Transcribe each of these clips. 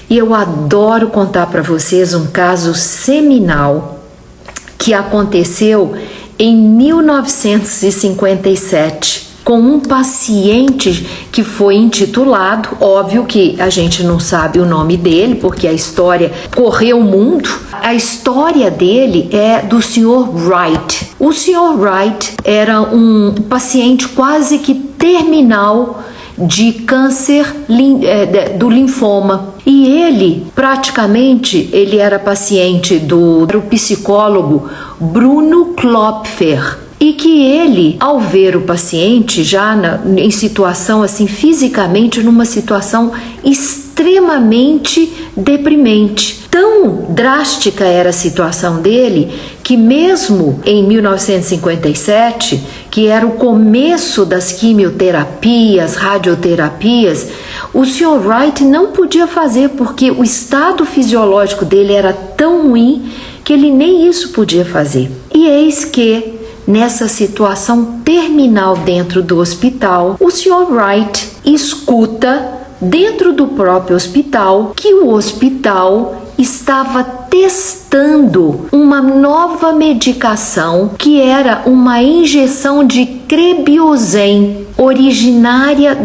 E eu adoro contar para vocês um caso seminal que aconteceu em 1957 com um paciente que foi intitulado, óbvio que a gente não sabe o nome dele, porque a história correu o mundo. A história dele é do Sr. Wright. O Sr. Wright era um paciente quase que terminal de câncer do linfoma. E ele, praticamente, ele era paciente do psicólogo Bruno Klopfer. E que ele, ao ver o paciente já em situação assim, fisicamente, numa situação extremamente deprimente. Tão drástica era a situação dele que mesmo em 1957, que era o começo das quimioterapias, radioterapias, o Sr. Wright não podia fazer porque o estado fisiológico dele era tão ruim que ele nem isso podia fazer. E eis que nessa situação terminal dentro do hospital, o Sr. Wright escuta dentro do próprio hospital que o hospital estava testando uma nova medicação que era uma injeção de Crebiozen, originária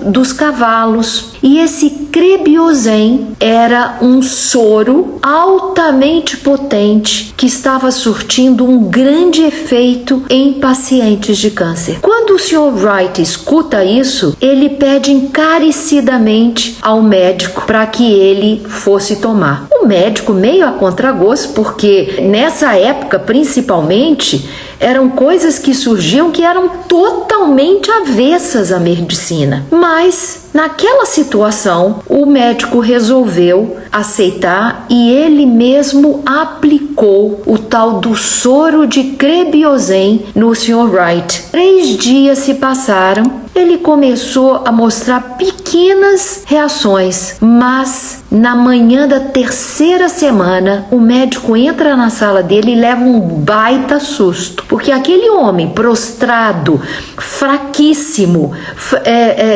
dos cavalos. E esse Crebiozen era um soro altamente potente que estava surtindo um grande efeito em pacientes de câncer. Quando o Sr. Wright escuta isso, ele pede encarecidamente ao médico para que ele fosse tomar. O médico, meio a contragosto, porque nessa época, principalmente, eram coisas que surgiam que eram totalmente avessas à medicina. Mas, naquela situação, o médico resolveu aceitar e ele mesmo aplicou o tal do soro de Crebiozen no Sr. Wright. 3 dias se passaram. Ele começou a mostrar pequenas reações, mas na manhã da 3ª semana, o médico entra na sala dele e leva um baita susto, porque aquele homem prostrado, fraquíssimo,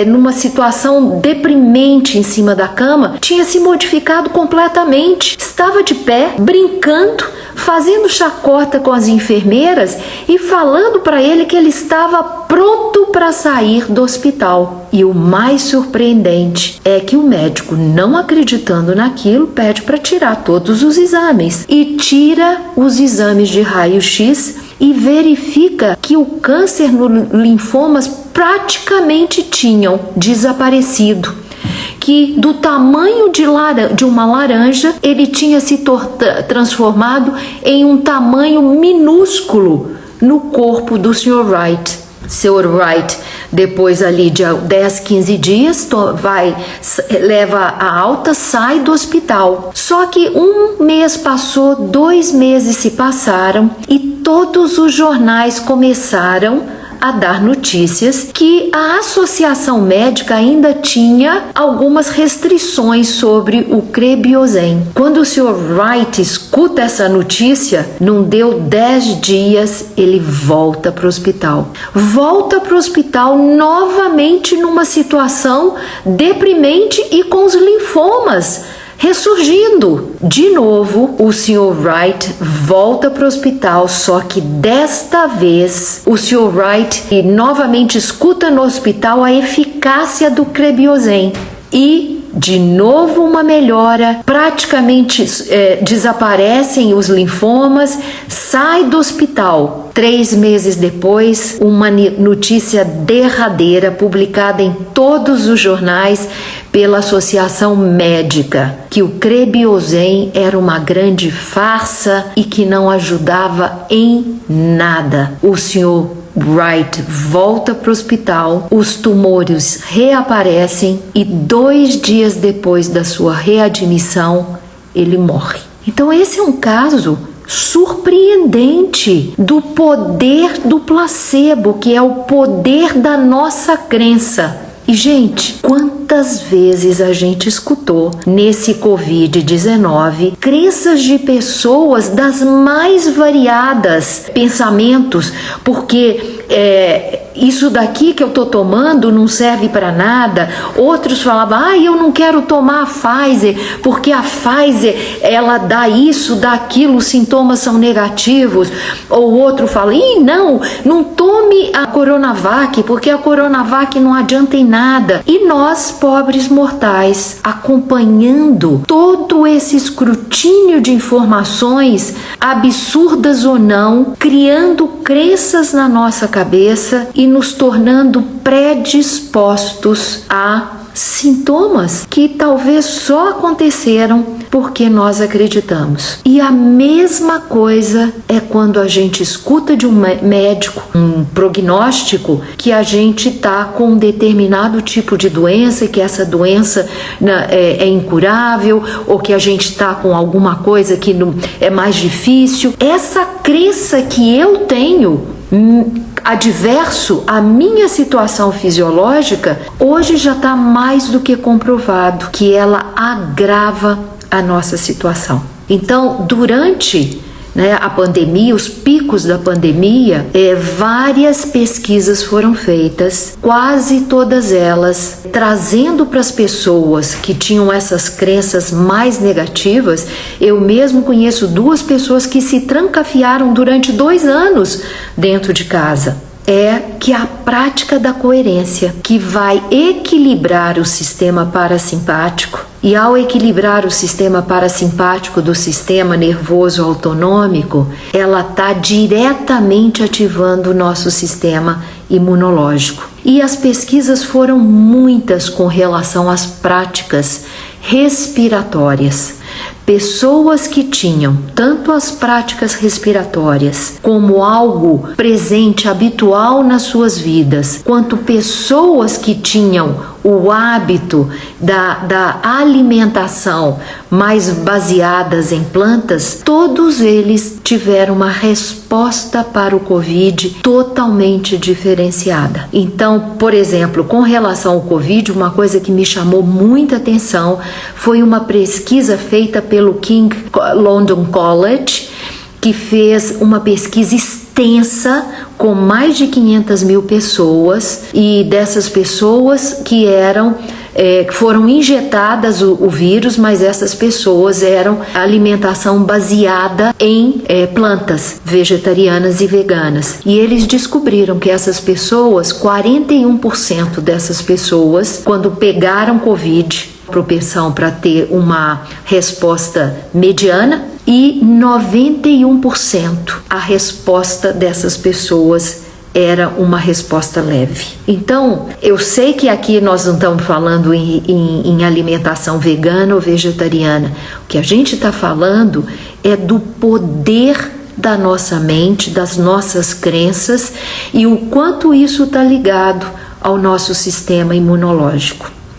numa situação deprimente em cima da cama, tinha se modificado completamente. Estava de pé, brincando, fazendo chacota com as enfermeiras e falando para ele que ele estava pronto para sair do hospital. E o mais surpreendente é que o médico, não acreditando naquilo, pede para tirar todos os exames e tira os exames de raio-x e verifica que o câncer no linfomas praticamente tinham desaparecido, que do tamanho de uma laranja ele tinha se transformado em um tamanho minúsculo no corpo do Sr. Wright. Sr. Wright, depois ali de 10, 15 dias, leva a alta, sai do hospital. Só que 1 mês passou, 2 meses se passaram e todos os jornais começaram a dar notícias que a associação médica ainda tinha algumas restrições sobre o Crebiozen. Quando o Sr. Wright escuta essa notícia, não deu 10 dias, ele volta para o hospital. Volta para o hospital novamente numa situação deprimente e com os linfomas ressurgindo. De novo, o Sr. Wright volta para o hospital, só que desta vez o Sr. Wright novamente escuta no hospital a eficácia do Crebiozen e de novo uma melhora, praticamente desaparecem os linfomas, sai do hospital. 3 meses depois, uma notícia derradeira publicada em todos os jornais pela Associação Médica, que o Crebiozen era uma grande farsa e que não ajudava em nada. O Sr. Wright volta para o hospital, os tumores reaparecem e 2 dias depois da sua readmissão, ele morre. Então esse é um caso surpreendente do poder do placebo, que é o poder da nossa crença. E, gente, quantas vezes a gente escutou nesse Covid-19 crenças de pessoas das mais variadas pensamentos, porque isso daqui que eu tô tomando não serve para nada. Outros falavam, eu não quero tomar a Pfizer, porque a Pfizer, ela dá isso, dá aquilo, os sintomas são negativos. Ou outro fala, não tome a Coronavac, porque a Coronavac não adianta em nada. E nós, pobres mortais, acompanhando todo esse escrutínio de informações, absurdas ou não, criando crenças na nossa cabeça e nos tornando predispostos a sintomas que talvez só aconteceram porque nós acreditamos. E a mesma coisa é quando a gente escuta de um médico um prognóstico que a gente está com um determinado tipo de doença e que essa doença é incurável, ou que a gente está com alguma coisa que é mais difícil. Essa crença que eu tenho adverso à minha situação fisiológica, hoje já está mais do que comprovado que ela agrava a nossa situação. Então, durante a pandemia, os picos da pandemia, várias pesquisas foram feitas, quase todas elas trazendo para as pessoas que tinham essas crenças mais negativas. Eu mesmo conheço 2 pessoas que se trancafiaram durante 2 anos dentro de casa. É que a prática da coerência, que vai equilibrar o sistema parasimpático, e ao equilibrar o sistema parasimpático do sistema nervoso autonômico, ela está diretamente ativando o nosso sistema imunológico. E as pesquisas foram muitas com relação às práticas respiratórias. Pessoas que tinham tanto as práticas respiratórias como algo presente, habitual nas suas vidas, quanto pessoas que tinham o hábito da alimentação mais baseadas em plantas, todos eles tiveram uma resposta para o Covid totalmente diferenciada. Então, por exemplo, com relação ao Covid, uma coisa que me chamou muita atenção foi uma pesquisa feita pelo King London College, que fez uma pesquisa extensa com mais de 500 mil pessoas, e dessas pessoas que foram injetadas o vírus, mas essas pessoas eram alimentação baseada em plantas vegetarianas e veganas. E eles descobriram que essas pessoas, 41% dessas pessoas, quando pegaram Covid, propensão para ter uma resposta mediana, e 91% a resposta dessas pessoas era uma resposta leve. Então, eu sei que aqui nós não estamos falando em alimentação vegana ou vegetariana. O que a gente está falando é do poder da nossa mente, das nossas crenças, e o quanto isso está ligado ao nosso sistema imunológico.